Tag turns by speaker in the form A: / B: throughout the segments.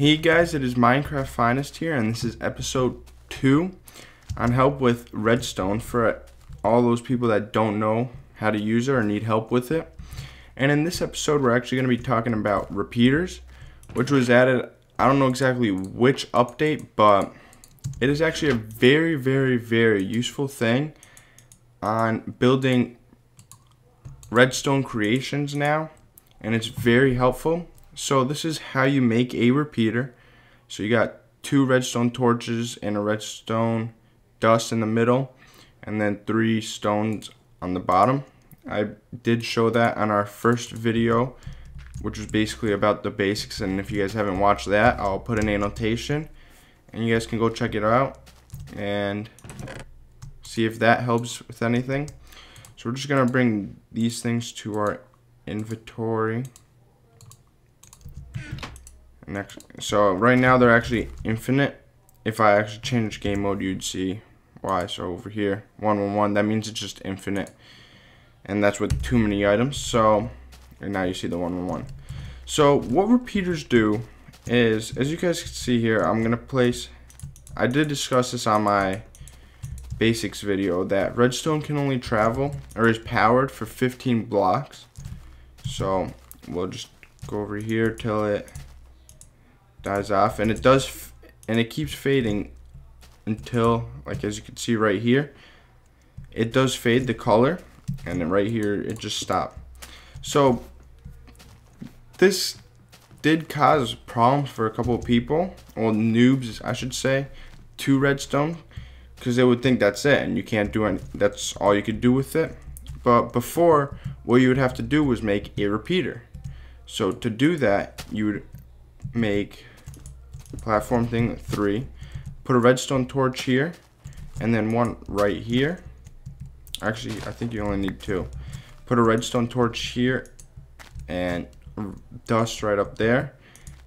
A: Hey guys, it is Minecraft Finest here, and this is episode 2 on help with Redstone for all those people that don't know how to use it or need help with it. And in this episode, we're actually going to be talking about repeaters, which was added, I don't know exactly which update, but it is actually a very useful thing on building redstone creations now, and it's very helpful. So this is how you make a repeater. So you got 2 redstone torches and a redstone dust in the middle, and then 3 stones on the bottom. I did show that on our first video, which was basically about the basics, and if you guys haven't watched that, I'll put an annotation and you guys can go check it out and see if that helps with anything. So we're just gonna bring these things to our inventory. So right now they're actually infinite. If I actually change game mode, you'd see why. So over here, 111, that means it's just infinite, and that's with too many items. So and now you see the 111. So what repeaters do is, as you guys can see here, I'm gonna place, I did discuss this on my basics video, that redstone can only travel or is powered for 15 blocks. So we'll just go over here till it dies off, and it does, and it keeps fading until, like as you can see right here, it does fade the color, and then right here it just stopped. So this did cause problems for a couple of people, well, noobs I should say, to redstone, because they would think that's it and you can't do any, that's all you could do with it. But before, what you would have to do was make a repeater. So to do that, you would make platform thing 3, put a redstone torch here, and then one right here. Actually, I think you only need 2. Put a redstone torch here and dust right up there,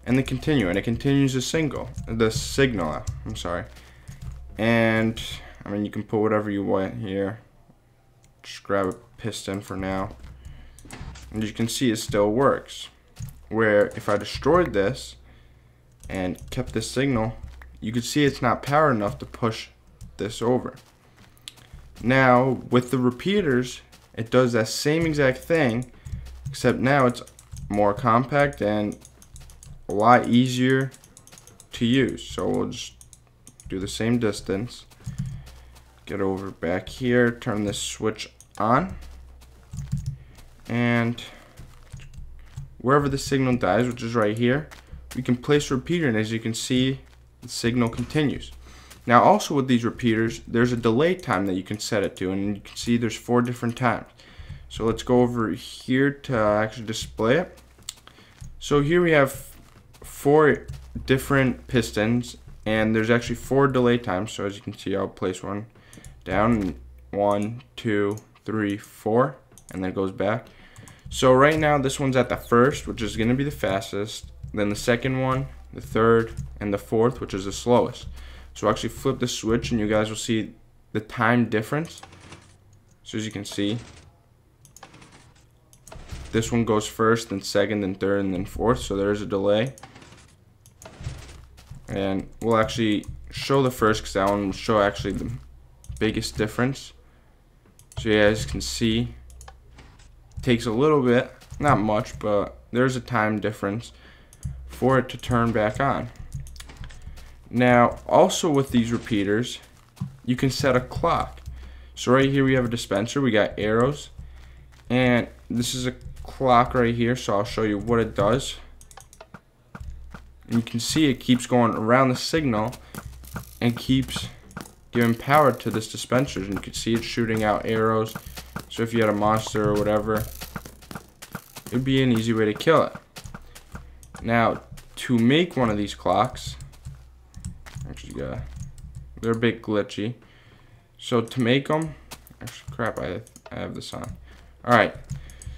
A: and then continue, and it continues the signal. I'm sorry. And I mean, you can put whatever you want here. Just grab a piston for now, and you can see it still works. Where if I destroyed this and kept this signal, you can see it's not power enough to push this over. Now with the repeaters, it does that same exact thing, except now it's more compact and a lot easier to use. So we'll just do the same distance, get over back here, turn this switch on, and wherever the signal dies, which is right here, we can place a repeater, and as you can see, the signal continues. Now also with these repeaters, there's a delay time that you can set it to, and you can see there's 4 different times. So let's go over here to actually display it. So here we have 4 different pistons, and there's actually 4 delay times. So as you can see, I'll place one down, 1, 2, 3, 4, and then it goes back. So right now this one's at the first, which is going to be the fastest, then the second one, the third, and the fourth, which is the slowest. So actually flip the switch and you guys will see the time difference. So as you can see, this one goes first, then second, then third, and then fourth, so there's a delay. And we'll actually show the first, because that one will show actually the biggest difference. So you guys can see, it takes a little bit, not much, but there's a time difference for it to turn back on. Now also with these repeaters, you can set a clock. So right here we have a dispenser, we got arrows, and this is a clock right here, so I'll show you what it does. And you can see it keeps going around the signal and keeps giving power to this dispenser, and you can see it's shooting out arrows. So if you had a monster or whatever, it would be an easy way to kill it. Now to make one of these clocks, actually they're a bit glitchy. So to make them, actually crap, I have this on. Alright,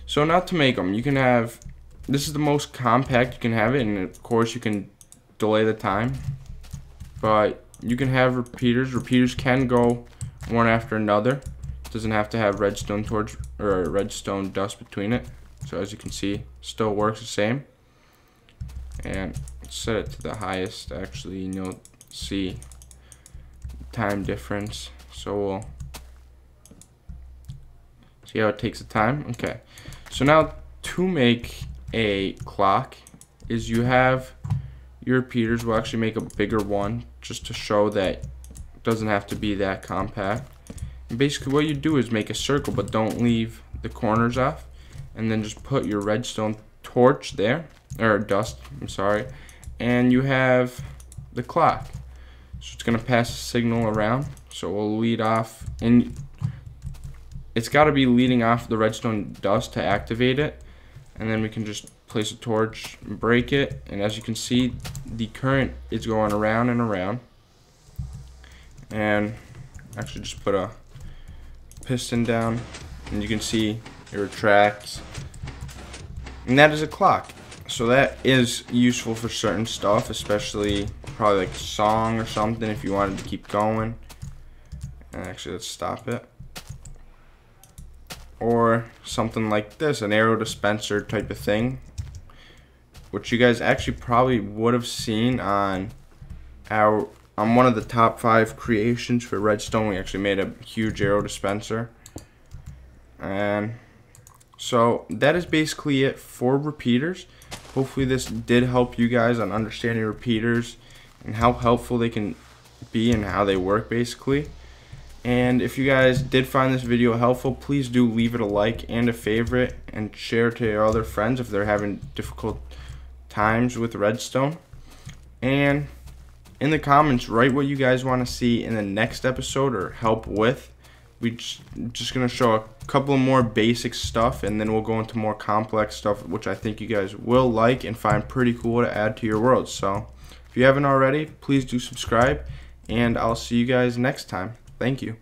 A: so now to make them, you can have, this is the most compact you can have it, and of course you can delay the time, but you can have repeaters. Repeaters can go one after another. It doesn't have to have redstone torch or redstone dust between it. So as you can see, still works the same. And set it to the highest actually, and you'll see time difference. So we'll see how it takes the time. Okay, so now to make a clock is you have your repeaters. We'll actually make a bigger one just to show that it doesn't have to be that compact. And basically what you do is make a circle, but don't leave the corners off, and then just put your redstone torch there, or dust, I'm sorry, and you have the clock. So it's gonna pass a signal around. So we'll lead off, and it's got to be leading off the redstone dust to activate it, and then we can just place a torch, break it, and as you can see, the current is going around and around. And actually just put a piston down, and you can see it retracts, and that is a clock. So that is useful for certain stuff, especially probably like a song or something if you wanted to keep going. And actually, let's stop it. Or something like this, an arrow dispenser type of thing, which you guys actually probably would have seen on one of the top 5 creations for Redstone. We actually made a huge arrow dispenser. And so that is basically it for repeaters. Hopefully this did help you guys on understanding repeaters and how helpful they can be and how they work basically. And if you guys did find this video helpful, please do leave it a like and a favorite, and share to your other friends if they're having difficult times with Redstone. And in the comments, write what you guys want to see in the next episode or help with. We're just going to show a couple more basic stuff, and then we'll go into more complex stuff, which I think you guys will like and find pretty cool to add to your world. So if you haven't already, please do subscribe, and I'll see you guys next time. Thank you.